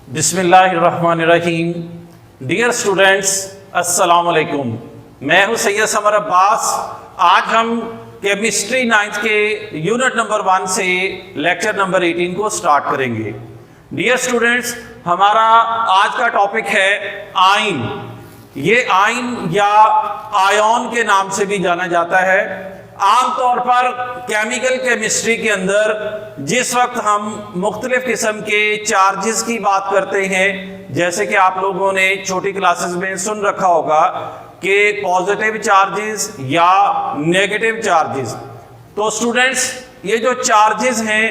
बिस्मिल्लाहिर्रहमानिर्रहीम। Dear students, अस्सलाम वालेकुम। मैं हूं सैयद समर अब्बास। आज हम केमिस्ट्री 9th के यूनिट नंबर 1 से लेक्चर नंबर 18 को स्टार्ट करेंगे। डियर स्टूडेंट्स, हमारा आज का टॉपिक है आयन। ये आयन या आयन के नाम से भी जाना जाता है। आमतौर पर केमिकल केमिस्ट्री के अंदर जिस वक्त हम मुख्तलिफ किस्म के चार्जेस की बात करते हैं, जैसे कि आप लोगों ने छोटी क्लासेस में सुन रखा होगा कि पॉजिटिव चार्जेस या नेगेटिव चार्जेस, तो स्टूडेंट्स ये जो चार्जेस हैं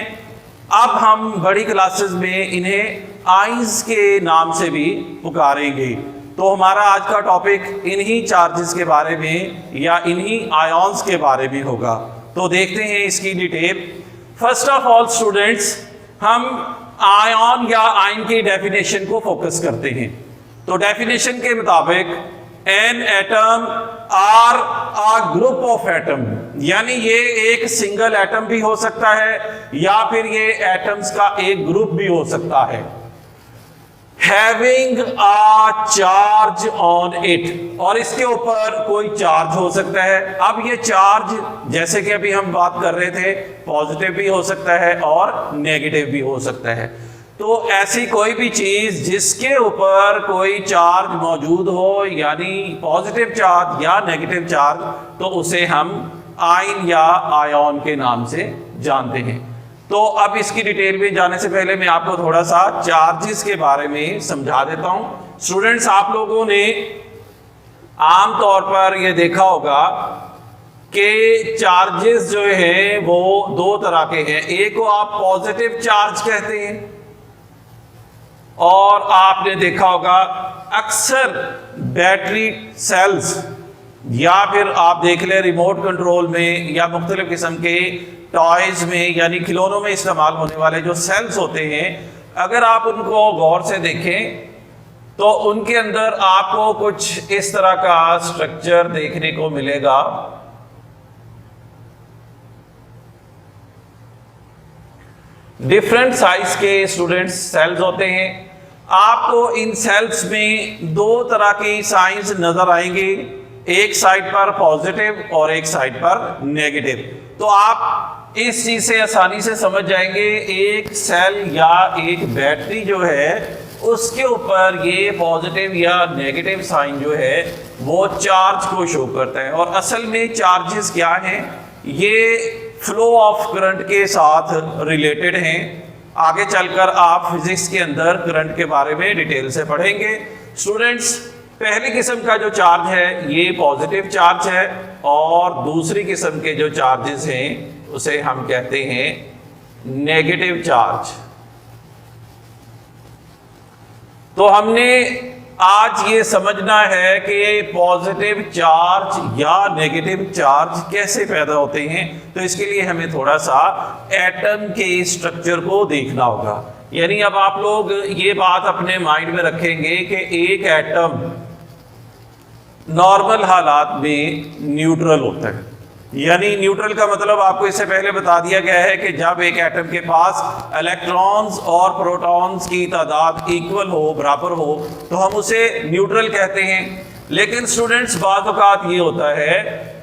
अब हम बड़ी क्लासेस में इन्हें आयंस के नाम से भी पुकारेंगे। तो हमारा आज का टॉपिक इन्हीं चार्जेस के बारे में या इन्हीं आयन्स के बारे में होगा। तो देखते हैं इसकी detail. First of all students, हम आयन या आयन की डेफिनेशन को फोकस करते हैं। तो डेफिनेशन के मुताबिक an atom are a group of atom, यानी ये एक सिंगल एटम भी हो सकता है या फिर ये एटम्स का एक ग्रुप भी हो सकता है। Having a charge on it, और इसके ऊपर कोई चार्ज हो सकता है। अब ये चार्ज जैसे कि अभी हम बात कर रहे थे, पॉजिटिव भी हो सकता है और नेगेटिव भी हो सकता है। तो ऐसी कोई भी चीज जिसके ऊपर कोई चार्ज मौजूद हो, यानी पॉजिटिव चार्ज या नेगेटिव चार्ज, तो उसे हम आयन या आयन के नाम से जानते हैं। तो अब इसकी डिटेल में जाने से पहले मैं आपको थोड़ा सा चार्जेस के बारे में समझा देता हूं। स्टूडेंट्स, आप लोगों ने आमतौर पर यह देखा होगा कि चार्जेस जो है वो दो तरह के हैं। एक को आप पॉजिटिव चार्ज कहते हैं, और आपने देखा होगा अक्सर बैटरी सेल्स या फिर आप देख लें रिमोट कंट्रोल में या मुख्तलिफ किस्म के टॉयज में यानी खिलौनों में इस्तेमाल होने वाले जो सेल्स होते हैं, अगर आप उनको गौर से देखें तो उनके अंदर आपको कुछ इस तरह का स्ट्रक्चर देखने को मिलेगा। डिफरेंट साइज के स्टूडेंट्स सेल्स होते हैं। आपको इन सेल्स में दो तरह की साइंस नजर आएंगे, एक साइड पर पॉजिटिव और एक साइड पर नेगेटिव। तो आप इस चीज से आसानी से समझ जाएंगे, एक सेल या एक बैटरी जो है उसके ऊपर ये पॉजिटिव या नेगेटिव साइन जो है वो चार्ज को शो करता है। और असल में चार्जेस क्या हैं, ये फ्लो ऑफ करंट के साथ रिलेटेड हैं। आगे चलकर आप फिजिक्स के अंदर करंट के बारे में डिटेल से पढ़ेंगे। स्टूडेंट्स, पहली किस्म का जो चार्ज है ये पॉजिटिव चार्ज है, और दूसरी किस्म के जो चार्जेस हैं उसे हम कहते हैं नेगेटिव चार्ज। तो हमने आज ये समझना है कि पॉजिटिव चार्ज या नेगेटिव चार्ज कैसे पैदा होते हैं। तो इसके लिए हमें थोड़ा सा एटम के स्ट्रक्चर को देखना होगा। यानी अब आप लोग ये बात अपने माइंड में रखेंगे कि एक एटम नॉर्मल हालात में न्यूट्रल होता है। यानी न्यूट्रल का मतलब आपको इससे पहले बता दिया गया है कि जब एक एटम के पास इलेक्ट्रॉन्स और प्रोटॉन्स की तादाद इक्वल हो, बराबर हो, तो हम उसे न्यूट्रल कहते हैं। लेकिन स्टूडेंट्स, बात औकात ये होता है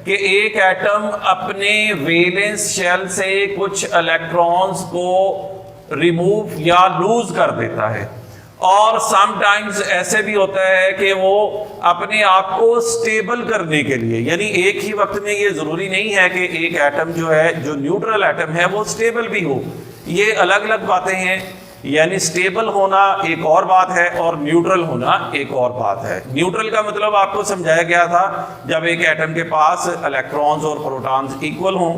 कि एक एटम अपने वैलेंस शेल से कुछ इलेक्ट्रॉन्स को रिमूव या लूज कर देता है, और समटाइम्स ऐसे भी होता है कि वो अपने आप को स्टेबल करने के लिए, यानी एक ही वक्त में ये जरूरी नहीं है कि एक एटम जो है, जो न्यूट्रल एटम है, वो स्टेबल भी हो। ये अलग अलग बातें हैं। यानी स्टेबल होना एक और बात है और न्यूट्रल होना एक और बात है। न्यूट्रल का मतलब आपको समझाया गया था, जब एक एटम के पास इलेक्ट्रॉन्स और प्रोटॉन्स इक्वल हों,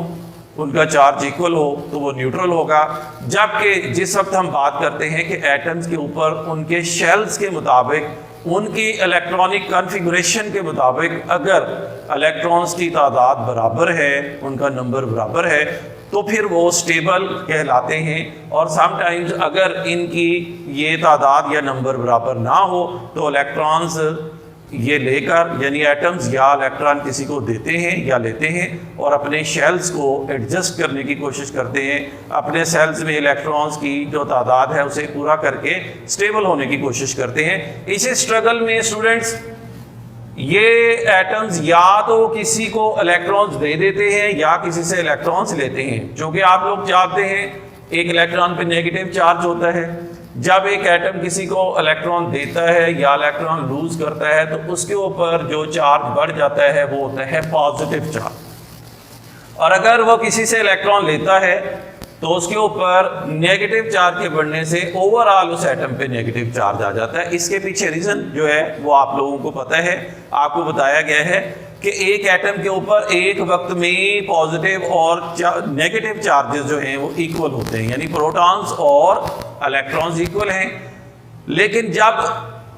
उनका चार्ज इक्वल हो, तो वो न्यूट्रल होगा। जबकि जिस वक्त हम बात करते हैं कि एटम्स के ऊपर उनके शेल्स के मुताबिक, उनकी इलेक्ट्रॉनिक कॉन्फ़िगरेशन के मुताबिक अगर इलेक्ट्रॉन्स की तादाद बराबर है, उनका नंबर बराबर है, तो फिर वो स्टेबल कहलाते हैं। और समटाइम्स अगर इनकी ये तादाद या नंबर बराबर ना हो तो इलेक्ट्रॉन्स ये लेकर यानी एटम्स या इलेक्ट्रॉन किसी को देते हैं या लेते हैं और अपने शेल्स को एडजस्ट करने की कोशिश करते हैं, अपने सेल्स में इलेक्ट्रॉन्स की जो तादाद है उसे पूरा करके स्टेबल होने की कोशिश करते हैं। इसी स्ट्रगल में स्टूडेंट्स ये एटम्स या तो किसी को इलेक्ट्रॉन्स दे देते हैं या किसी से इलेक्ट्रॉन्स लेते हैं। क्योंकि आप लोग जानते हैं एक इलेक्ट्रॉन पे नेगेटिव चार्ज होता है, जब एक एटम किसी को इलेक्ट्रॉन देता है या इलेक्ट्रॉन लूज करता है तो उसके ऊपर जो चार्ज बढ़ जाता है वो होता है पॉजिटिव चार्ज, और अगर वो किसी से इलेक्ट्रॉन लेता है तो उसके ऊपर नेगेटिव चार्ज के बढ़ने से ओवरऑल उस एटम पे नेगेटिव चार्ज आ जाता है। इसके पीछे रीजन जो है वो आप लोगों को पता है, आपको बताया गया है कि एक एटम के ऊपर एक वक्त में पॉजिटिव और नेगेटिव चार्जेस जो हैं वो इक्वल होते हैं, यानी प्रोटॉन्स और इलेक्ट्रॉन्स इक्वल हैं। लेकिन जब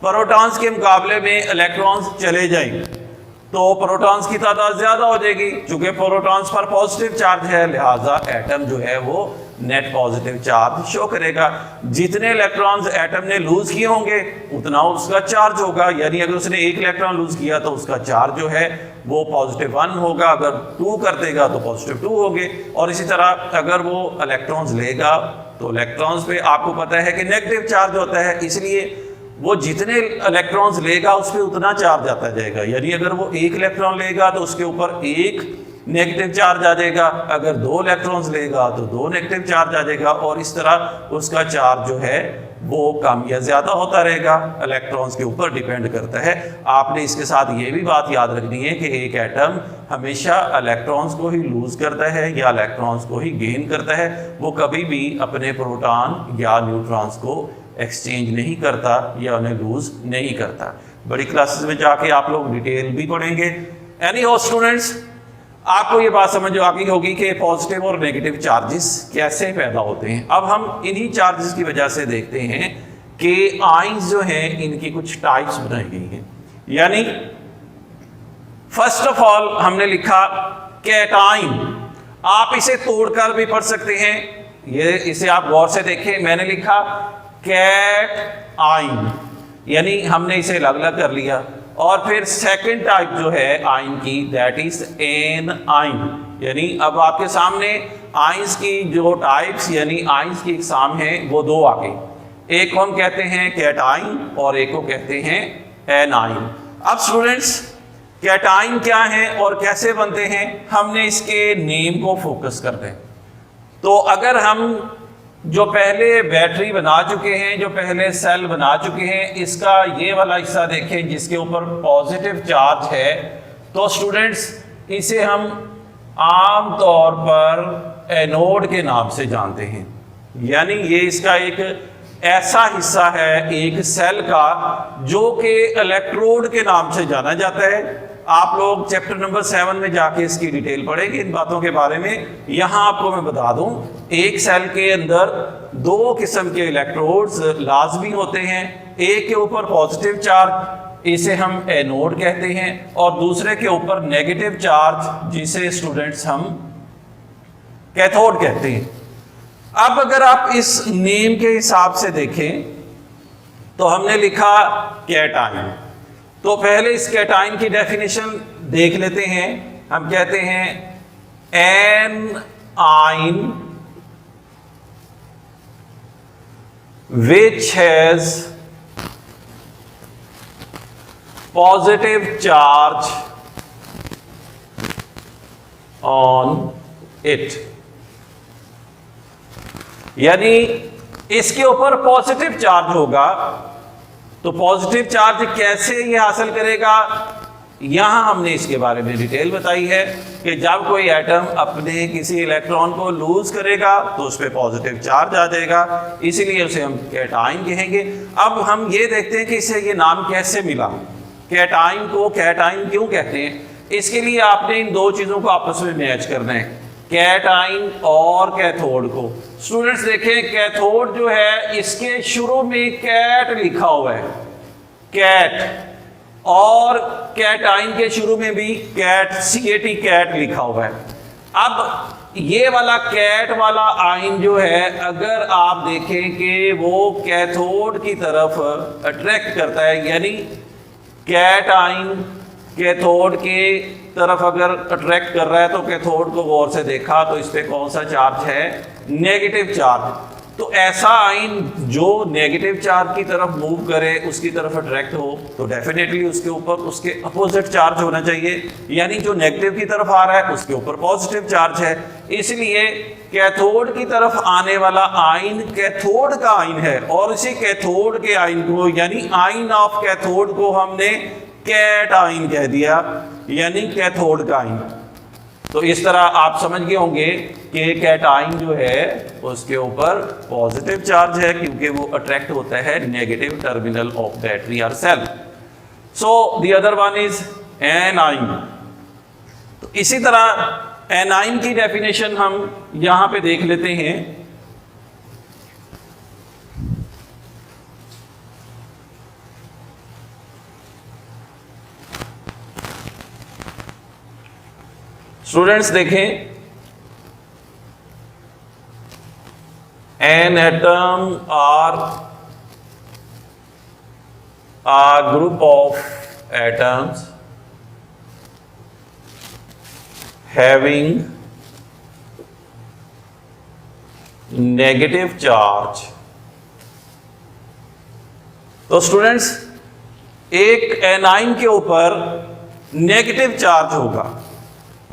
प्रोटॉन्स के मुकाबले में इलेक्ट्रॉन्स चले जाएं तो प्रोटॉन्स की तादाद ज्यादा हो जाएगी। चूंकि प्रोटॉन्स पर पॉजिटिव चार्ज है लिहाजा एटम जो है वो नेट पॉजिटिव चार्ज शो करेगा। जितने इलेक्ट्रॉन्स एटम ने लूज किए होंगे उतना उसका चार्ज होगा, यानी अगर उसने एक इलेक्ट्रॉन लूज किया तो उसका चार्ज जो है वो पॉजिटिव 1 होगा, अगर 2 कर देगा तो पॉजिटिव 2 होंगे। और इसी तरह अगर वो इलेक्ट्रॉन्स लेगा तो इलेक्ट्रॉन्स पे आपको पता है कि नेगेटिव चार्ज होता है, इसलिए वो जितने इलेक्ट्रॉन्स लेगा उस पर उतना चार्ज आता जाएगा। यानी अगर वो एक इलेक्ट्रॉन लेगा तो उसके ऊपर एक नेगेटिव चार्ज आ जाएगा, अगर 2 इलेक्ट्रॉन्स लेगा तो 2 नेगेटिव चार्ज आ जाएगा, और इस तरह उसका चार्ज जो है वो कम या ज्यादा होता रहेगा, इलेक्ट्रॉन्स के ऊपर डिपेंड करता है। आपने इसके साथ ये भी बात याद रखनी है कि एक एटम हमेशा इलेक्ट्रॉन्स को ही लूज करता है या इलेक्ट्रॉन्स को ही गेन करता है, वो कभी भी अपने प्रोटॉन या न्यूट्रॉन्स को एक्सचेंज नहीं करता या उन्हें लूज नहीं करता। बड़ी क्लासेस में जाके आप लोग डिटेल भी पढ़ेंगे। एनी हो स्टूडेंट्स, आपको ये बात समझ आ गई होगी कि पॉजिटिव और नेगेटिव चार्जेस कैसे पैदा होते हैं। अब हम इन्हीं चार्जेस की वजह से देखते हैं कि आयंस जो हैं इनकी कुछ टाइप्स बनाई गई हैं। यानी फर्स्ट ऑफ ऑल हमने लिखा कैटाइन, आप इसे तोड़कर भी पढ़ सकते हैं, ये इसे आप गौर से देखें। मैंने लिखा कैट आइन, यानी हमने इसे अलग अलग कर लिया। और फिर सेकंड टाइप जो है आइन की दैट इज एन आइन, यानी अब आपके सामने आइंस की जो टाइप्स यानी आइंस की इकसाम है वो 2 आ गई। एक को हम कहते हैं कैटाइन और एक को कहते हैं एनाइन। अब स्टूडेंट्स कैटाइन क्या है और कैसे बनते हैं, हमने इसके नेम को फोकस करते हैं। तो अगर हम जो पहले बैटरी बना चुके हैं, जो पहले सेल बना चुके हैं, इसका ये वाला हिस्सा देखें जिसके ऊपर पॉजिटिव चार्ज है, तो स्टूडेंट्स इसे हम आम तौर पर एनोड के नाम से जानते हैं। यानी ये इसका एक ऐसा हिस्सा है एक सेल का जो कि इलेक्ट्रोड के नाम से जाना जाता है। आप लोग चैप्टर नंबर 7 में जाके इसकी डिटेल पढ़ेंगे इन बातों के बारे में। यहाँ आपको मैं बता दूं, एक सेल के अंदर 2 किस्म के इलेक्ट्रोड्स लाजमी होते हैं। एक के ऊपर पॉजिटिव चार्ज, इसे हम एनोड कहते हैं, और दूसरे के ऊपर नेगेटिव चार्ज जिसे स्टूडेंट्स हम कैथोड कहते हैं। अब अगर आप इस नेम के हिसाब से देखें तो हमने लिखा कैटाइन, तो पहले इस कैटाइन की डेफिनेशन देख लेते हैं। हम कहते हैं एन आइन which has positive charge on it, यानी इसके ऊपर पॉजिटिव चार्ज होगा। तो पॉजिटिव चार्ज कैसे ये हासिल करेगा, यहां हमने इसके बारे में डिटेल बताई है कि जब कोई एटम अपने किसी इलेक्ट्रॉन को लूज करेगा तो उस पर पॉजिटिव चार्ज आ जाएगा, इसीलिए उसे हम कैटाइन कहेंगे। अब हम ये देखते हैं कि इसे ये नाम कैसे मिला, कैटाइन को कैटाइन क्यों कहते हैं। इसके लिए आपने इन 2 चीजों को आपस में मैच करना है, कैटाइन और कैथोड को। स्टूडेंट्स देखें, कैथोड जो है इसके शुरू में कैट लिखा हुआ है, कैट, और कैटाइन के शुरू में भी कैट CAT कैट लिखा हुआ है। अब ये वाला कैट वाला आइन जो है अगर आप देखें कि वो कैथोड की तरफ अट्रैक्ट करता है, यानी कैटाइन कैथोड के तरफ अगर अट्रैक्ट कर रहा है तो कैथोड को गौर से देखा तो इस पे कौन सा चार्ज है, नेगेटिव चार्ज। तो ऐसा आयन जो नेगेटिव चार्ज की तरफ मूव करे, उसकी तरफ अट्रैक्ट हो, तो डेफिनेटली उसके ऊपर उसके अपोजिट चार्ज होना चाहिए, यानी जो नेगेटिव की तरफ आ रहा है उसके ऊपर पॉजिटिव चार्ज है। इसलिए कैथोड की तरफ आने वाला आयन कैथोड का आयन है, और इसी कैथोड के आयन को यानी आयन ऑफ कैथोड को हमने कैट आयन कह दिया, यानी कैथोड का आयन। तो इस तरह आप समझ गए होंगे कि कैटाइन जो है उसके ऊपर पॉजिटिव चार्ज है, क्योंकि वो अट्रैक्ट होता है नेगेटिव टर्मिनल ऑफ बैटरी और cell. So the other one is anion. तो इसी तरह एनाइन की डेफिनेशन हम यहां पे देख लेते हैं। स्टूडेंट्स देखें, an atom are a group of atoms having negative charge। तो स्टूडेंट्स एक एनाइन के ऊपर नेगेटिव चार्ज होगा।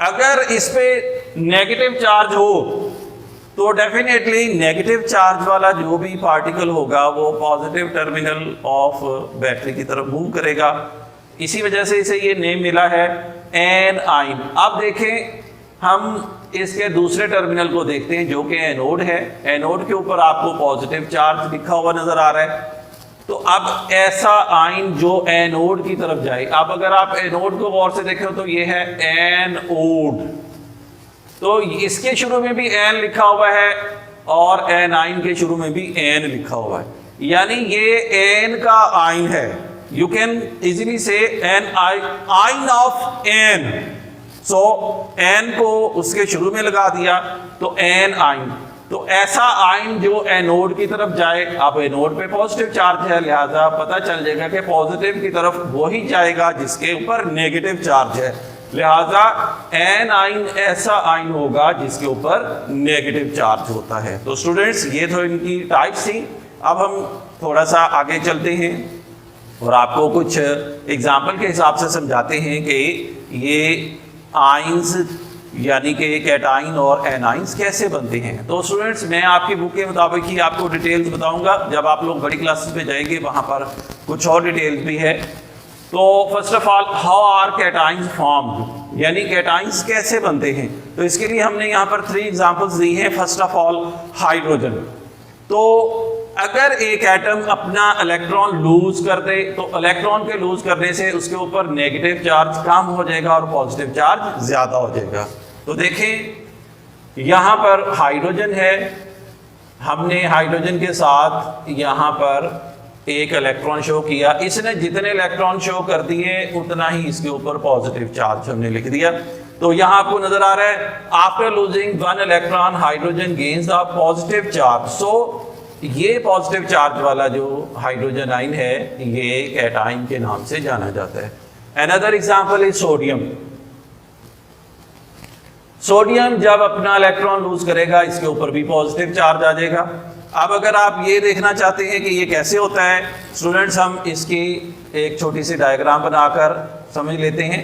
अगर इस पे नेगेटिव चार्ज हो तो डेफिनेटली नेगेटिव चार्ज वाला जो भी पार्टिकल होगा वो पॉजिटिव टर्मिनल ऑफ बैटरी की तरफ मूव करेगा। इसी वजह से इसे ये नेम मिला है एनाइन। अब देखें, हम इसके दूसरे टर्मिनल को देखते हैं जो कि एनोड है। एनोड के ऊपर आपको पॉजिटिव चार्ज लिखा हुआ नजर आ रहा है। तो अब ऐसा आयन जो एनोड की तरफ जाए, अब अगर आप एनोड को गौर से देखें तो ये है एनोड, तो इसके शुरू में भी एन लिखा हुआ है और एनाइन के शुरू में भी एन लिखा हुआ है, यानी ये एन का आयन है। यू कैन इजीली से एन आयन ऑफ एन। सो एन को उसके शुरू में लगा दिया तो एन आयन। तो ऐसा आयन जो एनोड की तरफ जाए, अब एनोड पे पॉजिटिव चार्ज है, लिहाजा पता चल जाएगा कि पॉजिटिव की तरफ वही जाएगा जिसके ऊपर नेगेटिव चार्ज है। लिहाजा एन आयन ऐसा आयन होगा जिसके ऊपर नेगेटिव चार्ज होता है। तो स्टूडेंट्स ये तो इनकी टाइप्स थी। अब हम थोड़ा सा आगे चलते हैं और आपको कुछ एग्जाम्पल के हिसाब से समझाते हैं कि ये आयंस यानी कि कैटाइन और एनाइंस कैसे बनते हैं। तो स्टूडेंट्स मैं आपकी बुक के मुताबिक ही आपको डिटेल्स बताऊंगा। जब आप लोग बड़ी क्लासेस में जाएंगे वहाँ पर कुछ और डिटेल्स भी है। तो first of all, how are cations formed, यानी कैटाइंस कैसे बनते हैं। तो इसके लिए हमने यहाँ पर 3 एग्जांपल्स दी हैं। First of all hydrogen. तो अगर एक एटम अपना इलेक्ट्रॉन लूज कर दे तो इलेक्ट्रॉन के लूज करने से उसके ऊपर नेगेटिव चार्ज कम हो जाएगा और पॉजिटिव चार्ज ज्यादा हो जाएगा। तो देखें यहाँ पर हाइड्रोजन है, हमने हाइड्रोजन के साथ यहाँ पर एक इलेक्ट्रॉन शो किया। इसने जितने इलेक्ट्रॉन शो कर दिए उतना ही इसके ऊपर पॉजिटिव चार्ज हमने लिख दिया। तो यहाँ आपको नजर आ रहा है, after losing 1 electron hydrogen gains a positive charge. So ये पॉजिटिव चार्ज वाला जो हाइड्रोजन आयन है ये कैटाइन के नाम से जाना जाता है। Another example is sodium. Sodium जब अपना इलेक्ट्रॉन लूज करेगा इसके ऊपर भी पॉजिटिव चार्ज आ जाएगा। अब अगर आप ये देखना चाहते हैं कि ये कैसे होता है, स्टूडेंट्स हम इसकी एक छोटी सी डायग्राम बनाकर समझ लेते हैं।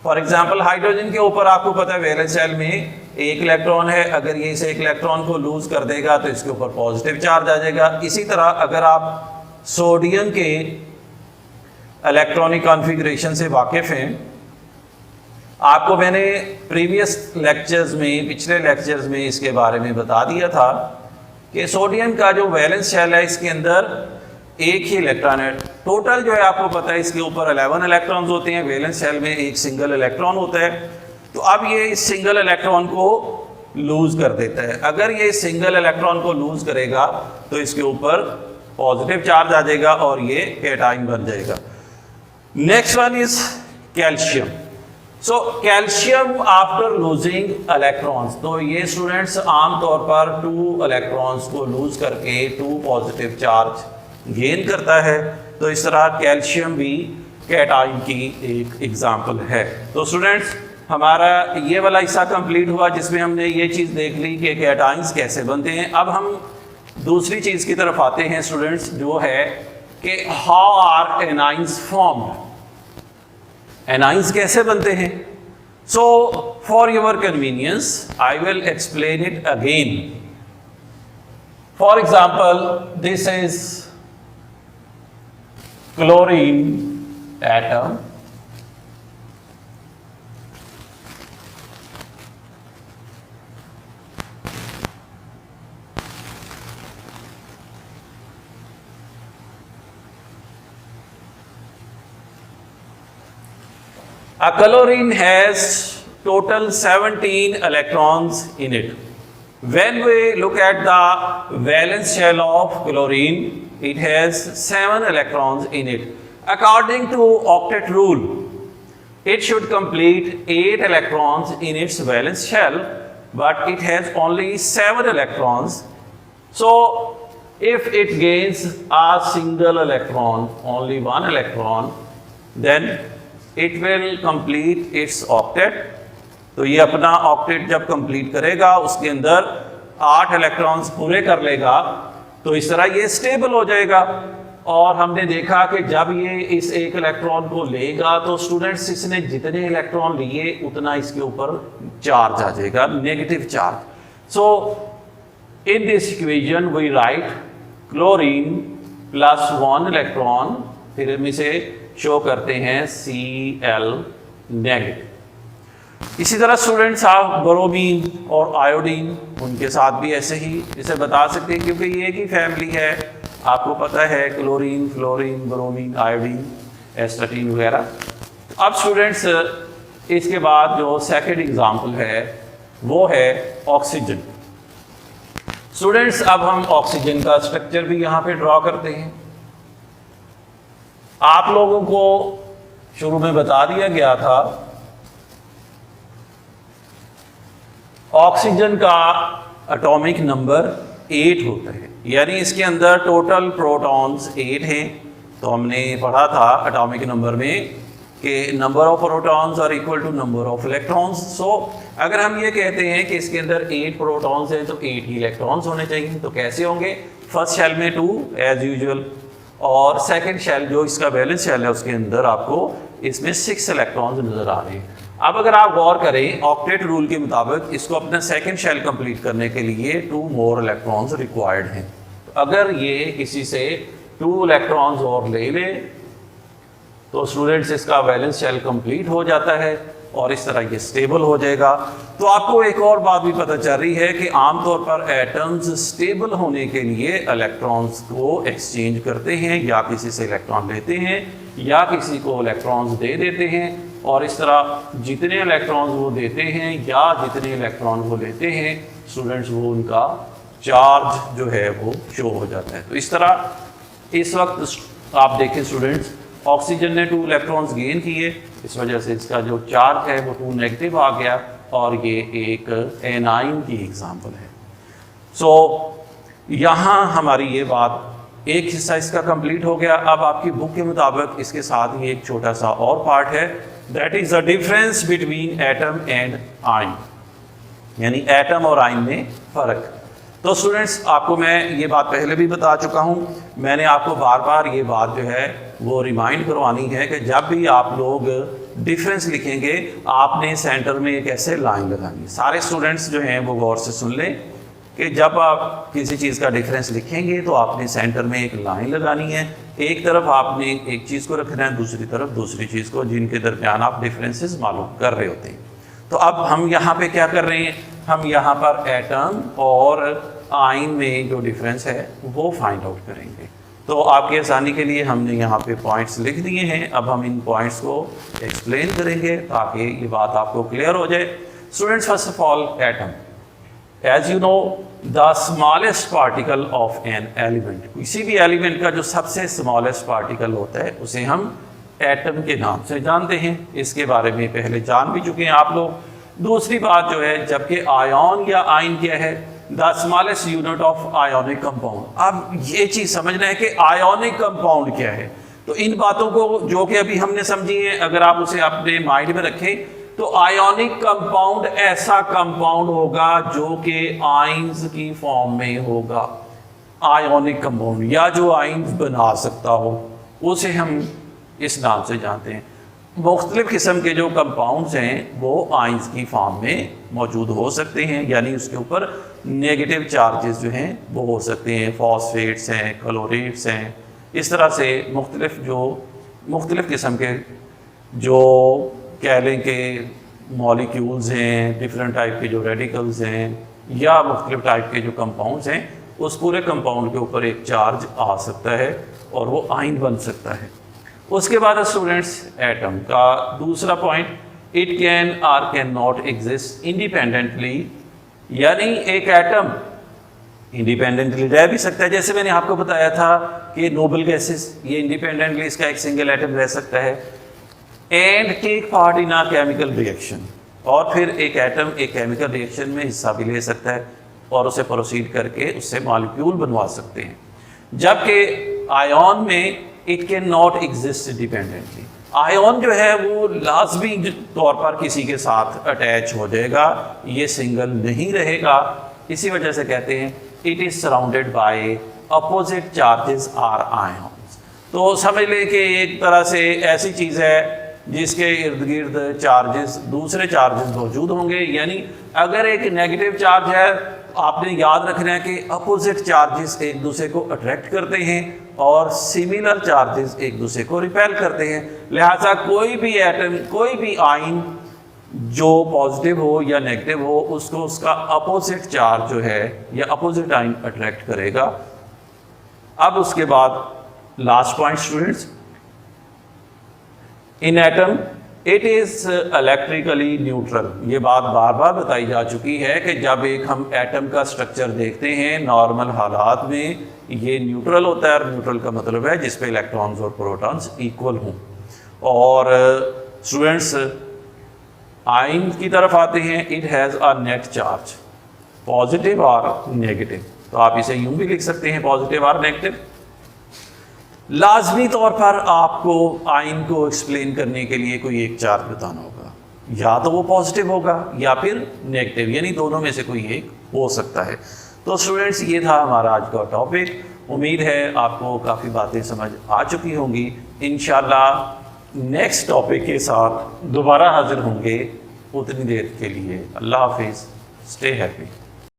फॉर एग्जांपल हाइड्रोजन के ऊपर आपको पता है वैलेंस शेल में एक इलेक्ट्रॉन है, अगर ये इसे एक इलेक्ट्रॉन को लूज कर देगा तो इसके ऊपर पॉजिटिव चार्ज आ जाएगा। इसी तरह अगर आप सोडियम के इलेक्ट्रॉनिक कॉन्फ़िगरेशन से वाकिफ हैं, आपको मैंने प्रीवियस लेक्चर्स में, पिछले लेक्चर्स में इसके बारे में बता दिया था कि सोडियम का जो वैलेंस शेल है इसके अंदर एक ही इलेक्ट्रॉन है। टोटल जो है आपको पता है इसके ऊपर 11 इलेक्ट्रॉन्स होते हैं। वैलेंस शेल में एक सिंगल इलेक्ट्रॉन होता है। तो अब ये इस सिंगल इलेक्ट्रॉन को लूज कर देता है। अगर ये सिंगल इलेक्ट्रॉन को लूज करेगा तो इसके ऊपर पॉजिटिव चार्ज आ जाएगा और ये कैटाइन बन जाएगा। Next one is calcium. So calcium after losing electrons, तो ये स्टूडेंट्स आमतौर पर 2 इलेक्ट्रॉन्स को लूज करके 2 पॉजिटिव चार्ज गेन करता है। तो इस तरह कैल्शियम भी कैटाइन की एक एग्जाम्पल है। तो स्टूडेंट्स हमारा ये वाला हिस्सा कंप्लीट हुआ जिसमें हमने ये चीज़ देख ली कि कैटाइंस कैसे बनते हैं। अब हम दूसरी चीज़ की तरफ आते हैं स्टूडेंट्स, जो है कि how are anions formed. Anions कैसे बनते हैं? So for your convenience I will explain it again. For example this is chlorine atom, a chlorine has total 17 electrons in it. When we look at the valence shell of chlorine, it has 7 electrons in it. According to octet rule, it should complete 8 electrons in its valence shell, but it has only 7 electrons. So if it gains a single electron, only 1 electron, then it will complete its octet. तो ये अपना octet जब complete करेगा उसके अंदर 8 electrons पूरे कर लेगा, तो इस तरह ये स्टेबल हो जाएगा। और हमने देखा कि जब ये इस एक इलेक्ट्रॉन को लेगा तो स्टूडेंट्स इसने जितने इलेक्ट्रॉन लिए उतना इसके ऊपर चार्ज आ जाएगा, negative charge. So in this equation we write chlorine plus 1 electron, फिर हम इसे शो करते हैं Cl नेगेटिव। इसी तरह स्टूडेंट्स आप ब्रोमीन और आयोडीन, उनके साथ भी ऐसे ही इसे बता सकते हैं क्योंकि ये एक ही फैमिली है। आपको पता है chlorine, fluorine, bromine, iodine, astatine वगैरह। अब स्टूडेंट्स इसके बाद जो सेकंड एग्जाम्पल है वो है ऑक्सीजन। स्टूडेंट्स अब हम ऑक्सीजन का स्ट्रक्चर भी यहाँ पे ड्रॉ करते हैं। आप लोगों को शुरू में बता दिया गया था ऑक्सीजन का एटॉमिक नंबर 8 होता है, यानी इसके अंदर टोटल प्रोटॉन्स 8 हैं। तो हमने पढ़ा था एटॉमिक नंबर में कि number of protons are equal to number of electrons. So अगर हम ये कहते हैं कि इसके अंदर 8 प्रोटॉन्स हैं तो 8 ही इलेक्ट्रॉन्स होने चाहिए। तो कैसे होंगे? फर्स्ट शेल में 2 एज यूजुअल, और सेकंड शेल जो इसका बैलेंस शेल है उसके अंदर आपको इसमें 6 इलेक्ट्रॉन्स नजर आ रहे हैं। अब अगर आप गौर करें ऑक्टेट रूल के मुताबिक इसको अपना सेकंड शेल कंप्लीट करने के लिए 2 मोर इलेक्ट्रॉन्स रिक्वायर्ड हैं। तो अगर ये किसी से 2 इलेक्ट्रॉन्स और ले ले तो स्टूडेंट्स इसका बैलेंस शेल कंप्लीट हो जाता है और इस तरह ये स्टेबल हो जाएगा। तो आपको एक और बात भी पता चल रही है कि आमतौर पर एटम्स स्टेबल होने के लिए इलेक्ट्रॉन्स को एक्सचेंज करते हैं, या किसी से इलेक्ट्रॉन लेते हैं या किसी को इलेक्ट्रॉन्स दे देते हैं, और इस तरह जितने इलेक्ट्रॉन्स वो देते हैं या जितने इलेक्ट्रॉन वो लेते हैं स्टूडेंट्स वो उनका चार्ज जो है वो शो हो जाता है। तो इस तरह इस वक्त आप देखें स्टूडेंट्स ऑक्सीजन ने 2 इलेक्ट्रॉन्स गेन किए, इस वजह से इसका जो चार्ज है वो 2 नेगेटिव आ गया, और ये एक एनाइन की एग्जाम्पल है। सो यहाँ हमारी ये बात एक हिस्सा इसका कंप्लीट हो गया। अब आपकी बुक के मुताबिक इसके साथ ही एक छोटा सा और पार्ट है, that is the difference between atom and ion, यानी एटम और आयन में फर्क। तो स्टूडेंट्स आपको मैं ये बात पहले भी बता चुका हूँ, मैंने आपको बार बार ये बात जो है वो रिमाइंड करवानी है कि जब भी आप लोग डिफरेंस लिखेंगे आपने सेंटर में एक ऐसे लाइन लगानी है। सारे स्टूडेंट्स जो हैं वो गौर से सुन लें कि जब आप किसी चीज़ का डिफरेंस लिखेंगे तो आपने सेंटर में एक लाइन लगानी है। एक तरफ आपने एक चीज़ को रखना है, दूसरी तरफ दूसरी चीज़ को, जिनके दरमियान आप डिफरेंसेस मालूम कर रहे होते हैं। तो अब हम यहाँ पे क्या कर रहे हैं, हम यहाँ पर एटम और आयन में जो डिफरेंस है वो फाइंड आउट करेंगे। तो आपकी आसानी के लिए हमने यहाँ पे पॉइंट्स लिख दिए हैं, अब हम इन पॉइंट्स को एक्सप्लेन करेंगे ताकि ये बात आपको क्लियर हो जाए। Students first of all atom, as you know the smallest particle of an element, किसी भी एलिमेंट का जो सबसे स्मॉलेस्ट पार्टिकल होता है उसे हम एटम के नाम से जानते हैं। इसके बारे में पहले जान भी चुके हैं आप लोग। दूसरी बात जो है, जबकि आयन या आयन क्या है, the smallest unit of ionic compound. अब ये चीज़ समझना है कि आयोनिक कंपाउंड क्या है। तो इन बातों को जो कि अभी हमने समझी है, अगर आप उसे अपने माइंड में रखें तो आयोनिक कंपाउंड ऐसा कंपाउंड होगा जो कि आयंस की फॉर्म में होगा। आयोनिक कंपाउंड या जो आयंस बना सकता हो उसे हम इस नाम से जानते हैं। मुख्तलिफ किस्म के जो कंपाउंड्स हैं वो आयंस की फॉर्म में मौजूद हो सकते हैं, यानी उसके ऊपर नेगेटिव चार्जेस जो हैं वो हो सकते हैं। फॉस्फेट्स हैं, क्लोरेट्स हैं, इस तरह से मुख्तलिफ किस्म के जो कह लें कि मॉलिक्यूल्स हैं, डिफरेंट टाइप के जो रेडिकल्स हैं या मुख्तलिफ टाइप के जो कंपाउंड्स हैं, उस पूरे कंपाउंड के ऊपर एक चार्ज आ सकता है और वो आयन बन सकता है। उसके बाद स्टूडेंट्स एटम का दूसरा point, it can or can not exist independently, यानी एक एटम इंडिपेंडेंटली रह भी सकता है। जैसे मैंने आपको बताया था कि नोबल गैसेस, ये इंडिपेंडेंटली इसका एक सिंगल एटम रह सकता है। And take part in a chemical reaction, और फिर एक एटम एक केमिकल रिएक्शन में हिस्सा भी ले सकता है और उसे प्रोसीड करके उससे मॉलिक्यूल बनवा सकते हैं। जबकि आयन में it can not exist independently. Ion जो है वो लाजमी तौर पर किसी के साथ अटैच हो जाएगा, ये सिंगल नहीं रहेगा। इसी वजह से कहते हैं it is surrounded by opposite charges are ions. तो समझ लें कि एक तरह से ऐसी चीज़ है जिसके इर्द गिर्द चार्जेस, दूसरे चार्जेस मौजूद होंगे। यानी अगर एक नेगेटिव चार्ज है, आपने याद रखना है कि अपोजिट चार्जेस एक दूसरे को अट्रैक्ट करते हैं और सिमिलर चार्जेस एक दूसरे को रिपेल करते हैं। लिहाजा कोई भी एटम, कोई भी आयन जो पॉजिटिव हो या नेगेटिव हो, उसको उसका अपोजिट चार्ज जो है या अपोजिट आयन अट्रैक्ट करेगा। अब उसके बाद last point students, in atom it is electrically neutral. ये बात बार बार बताई जा चुकी है कि जब एक हम एटम का स्ट्रक्चर देखते हैं नॉर्मल हालात में, ये न्यूट्रल होता है। और न्यूट्रल का मतलब है जिस पे इलेक्ट्रॉन्स और प्रोटॉन्स इक्वल हों। और स्टूडेंट्स आयन की तरफ आते हैं, it has a net charge positive और नेगेटिव। तो आप इसे यूं भी लिख सकते हैं पॉजिटिव और नेगेटिव। लाजमी तौर पर आपको आयन को एक्सप्लेन करने के लिए कोई एक चार्ज बताना होगा, या तो वो पॉजिटिव होगा या फिर नेगेटिव, यानी दोनों में से कोई एक हो सकता है। तो स्टूडेंट्स ये था हमारा आज का टॉपिक। उम्मीद है आपको काफ़ी बातें समझ आ चुकी होंगी। इंशाल्लाह नेक्स्ट टॉपिक के साथ दोबारा हाजिर होंगे। उतनी देर के लिए अल्लाह हाफिज़, स्टे हैप्पी।